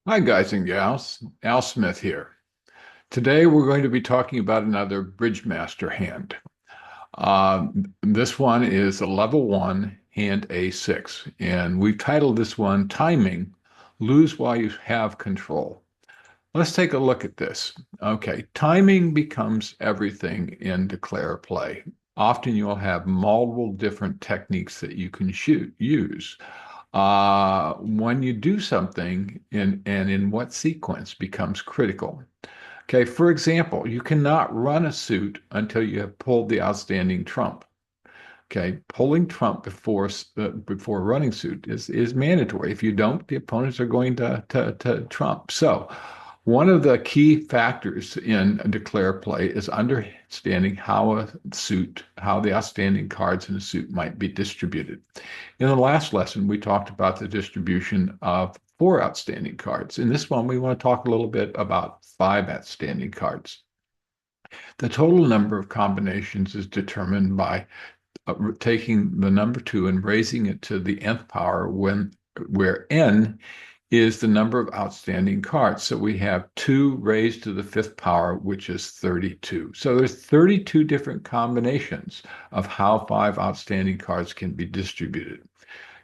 Hi, guys and gals. Al Smith here. Today, we're going to be talking about another Bridge Master hand. This one is a level one, hand A6, and we've titled this one Timing, Lose While You Have Control. Let's take a look at this. Okay, timing becomes everything in declare play. Often you'll have multiple different techniques that you can use when you do something and in what sequence becomes critical. Okay, for example, you cannot run a suit until you have pulled the outstanding trump. Okay, pulling trump before running suit is mandatory. If you don't, the opponents are going to trump. So, one of the key factors in a declare play is understanding how the outstanding cards in a suit might be distributed. In the last lesson, we talked about the distribution of four outstanding cards. In this one, we want to talk a little bit about five outstanding cards. The total number of combinations is determined by taking the number two and raising it to the nth power where n is the number of outstanding cards. So we have 2 raised to the fifth power, which is 32. So there's 32 different combinations of how five outstanding cards can be distributed.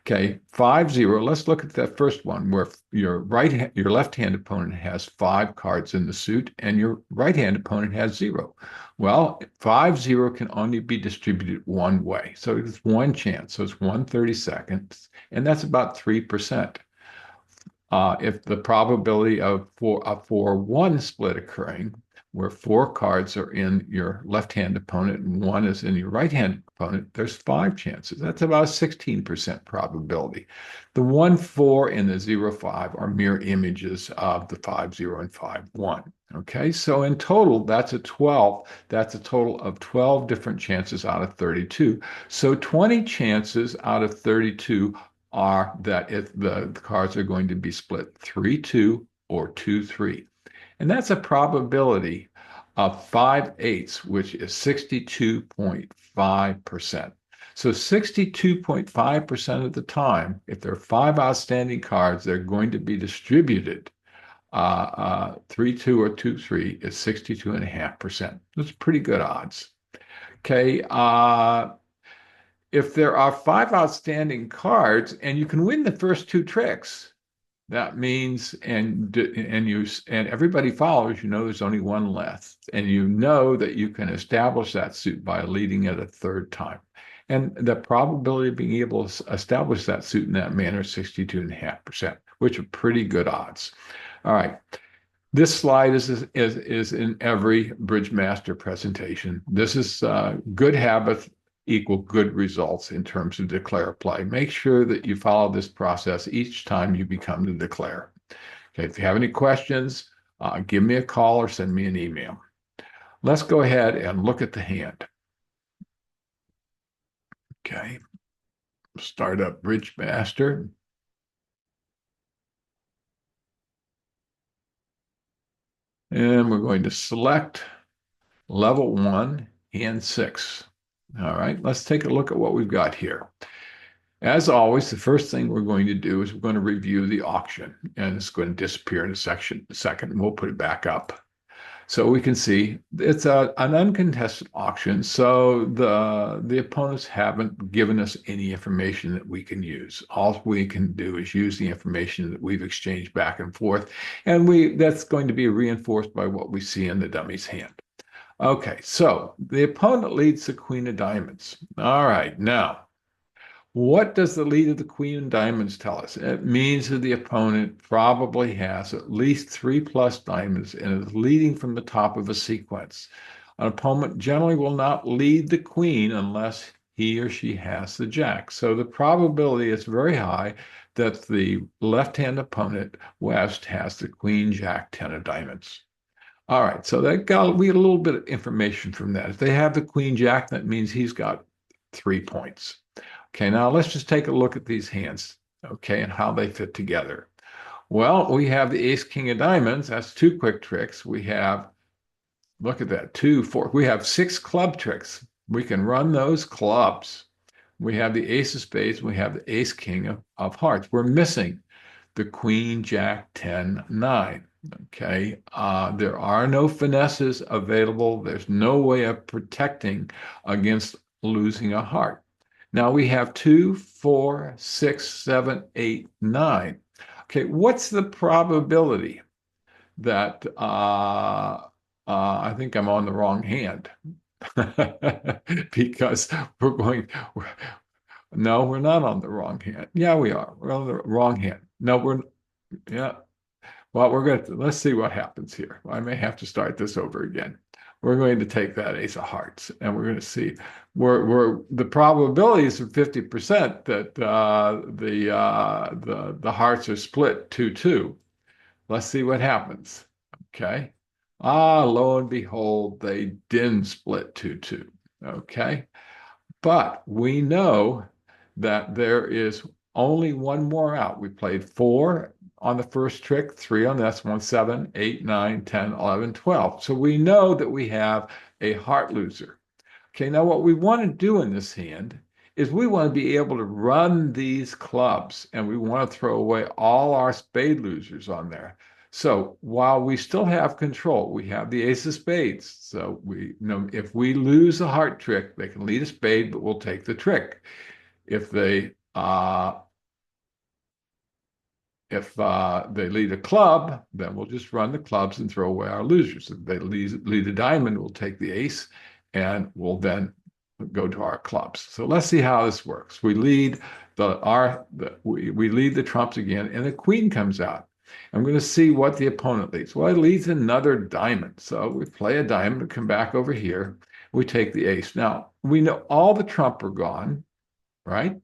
Okay, 5-0. Let's look at that first one where your left-hand opponent has five cards in the suit and your right-hand opponent has zero. Well, 5-0 can only be distributed one way. So it's one chance. So it's 1/32, and that's about 3%. If the probability of a 4-1 split occurring, where four cards are in your left-hand opponent and one is in your right-hand opponent, there's five chances. That's about a 16% probability. The 1-4 and the 0-5 are mirror images of the 5-0 and 5-1. Okay, so in total, that's a 12. That's a total of 12 different chances out of 32. So 20 chances out of 32 are that if the cards are going to be split 3-2 or 2-3. And that's a probability of 5/8, which is 62.5%. So 62.5% of the time, if there are five outstanding cards, they're going to be distributed 3-2 or 2-3 is 62.5%. That's pretty good odds. Okay, if there are five outstanding cards and you can win the first two tricks, that means and everybody follows, there's only one left, and you know that you can establish that suit by leading it a third time. And the probability of being able to establish that suit in that manner is 62.5%, which are pretty good odds. All right. This slide is in every Bridge Master presentation. This is good habits equal good results in terms of declare play. Make sure that you follow this process each time you become to declare. Okay, if you have any questions, give me a call or send me an email. Let's go ahead and look at the hand. Okay, start up Bridge Master. And we're going to select level one, hand six. All right, let's take a look at what we've got here. As always, the first thing we're going to do is we're going to review the auction, and it's going to disappear in a second, and we'll put it back up. So we can see it's an uncontested auction, so the opponents haven't given us any information that we can use. All we can do is use the information that we've exchanged back and forth, and that's going to be reinforced by what we see in the dummy's hand. Okay, so the opponent leads the Queen of Diamonds. All right, now, what does the lead of the Queen of Diamonds tell us? It means that the opponent probably has at least 3+ diamonds and is leading from the top of a sequence. An opponent generally will not lead the Queen unless he or she has the Jack. So the probability is very high that the left-hand opponent, West, has the Queen, Jack, 10 of diamonds. All right, so we get a little bit of information from that. If they have the Queen Jack, that means he's got 3 points. Okay, now let's just take a look at these hands, okay, and how they fit together. Well, we have the Ace King of Diamonds. That's two quick tricks. We have, look at that, 2, 4. We have 6 club tricks. We can run those clubs. We have the Ace of Spades. We have the Ace King of Hearts. We're missing the queen, jack, 10, 9. Okay, there are no finesses available. There's no way of protecting against losing a heart. Now we have 2, 4, 6, 7, 8, 9. Okay, what's the probability that I think I'm on the wrong hand? Because we're going, no, we're not on the wrong hand. Yeah, we are. We're on the wrong hand. No, yeah. Well, let's see what happens here. I may have to start this over again. We're going to take that ace of hearts and we're going to see the probabilities of 50% that the hearts are split 2-2. Let's see what happens. Okay. Lo and behold, they didn't split 2-2. Okay. But we know that there is only one more out. We played 4 on the first trick, 3 on this one, 7, 8, 9, 10, 11, 12. So we know that we have a heart loser. Okay, now what we want to do in this hand is we want to be able to run these clubs and we want to throw away all our spade losers on there. So while we still have control, we have the ace of spades. So we know if we lose a heart trick, they can lead a spade, but we'll take the trick. If they lead a club, then we'll just run the clubs and throw away our losers. If they lead a diamond, we'll take the ace and we'll then go to our clubs. So let's see how this works. We lead we lead the trumps again, and the queen comes out. I'm going to see what the opponent leads. Well, it leads another diamond. So we play a diamond, come back over here. We take the ace. Now, we know all the trump are gone, right?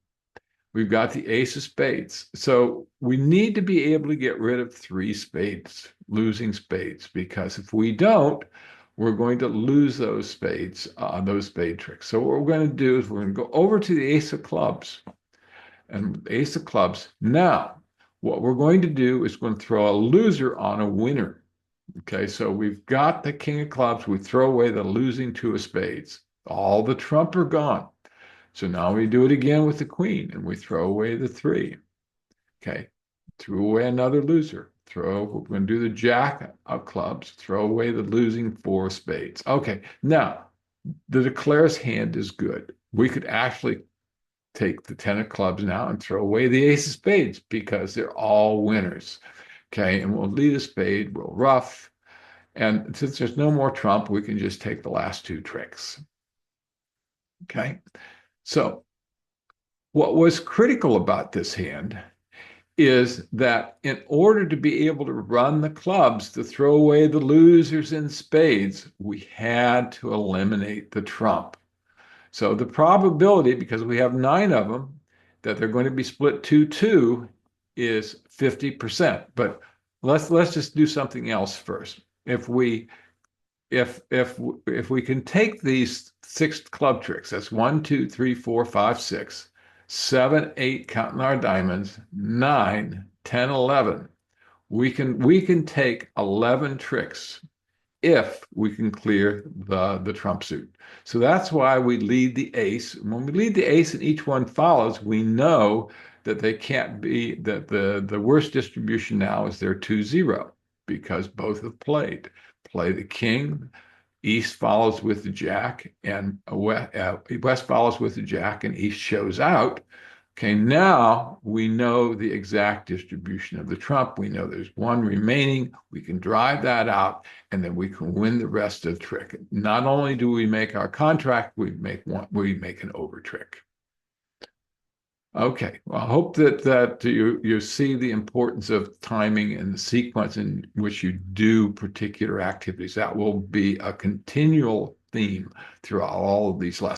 We've got the ace of spades. So we need to be able to get rid of 3 spades, losing spades, because if we don't, we're going to lose those spades, those spade tricks. So what we're going to do is we're going to go over to the ace of clubs. And the ace of clubs. Now, what we're going to do is going to throw a loser on a winner. Okay, so we've got the king of clubs. We throw away the losing 2 of spades. All the trump are gone. So now we do it again with the queen, and we throw away the 3. Okay, threw away another loser. We're going to do the jack of clubs, throw away the losing 4 spades. Okay, now the declares hand is good. We could actually take the 10 of clubs now and throw away the ace of spades because they're all winners. Okay, and we'll lead a spade, we'll ruff. And since there's no more trump, we can just take the last 2 tricks. Okay, so what was critical about this hand is that in order to be able to run the clubs to throw away the losers in spades, we had to eliminate the trump. So the probability, because we have 9 of them, that they're going to be split 2-2 is 50%. But let's just do something else first. If we can take these 6 club tricks, that's 1, 2, 3, 4, 5, 6, 7, 8, counting our diamonds, 9, 10, 11. We can take 11 tricks if we can clear the trump suit. So that's why we lead the ace. When we lead the ace and each one follows, we know that they can't be, that the worst distribution now is they're 2-0 because both have played. Play the king, east follows with the jack, and west follows with the jack, and east shows out. Okay, now we know the exact distribution of the trump. We know there's 1 remaining. We can drive that out, and then we can win the rest of the trick. Not only do we make our contract, we make an over trick. Okay, well, I hope that you see the importance of timing and the sequence in which you do particular activities. That will be a continual theme throughout all of these lessons.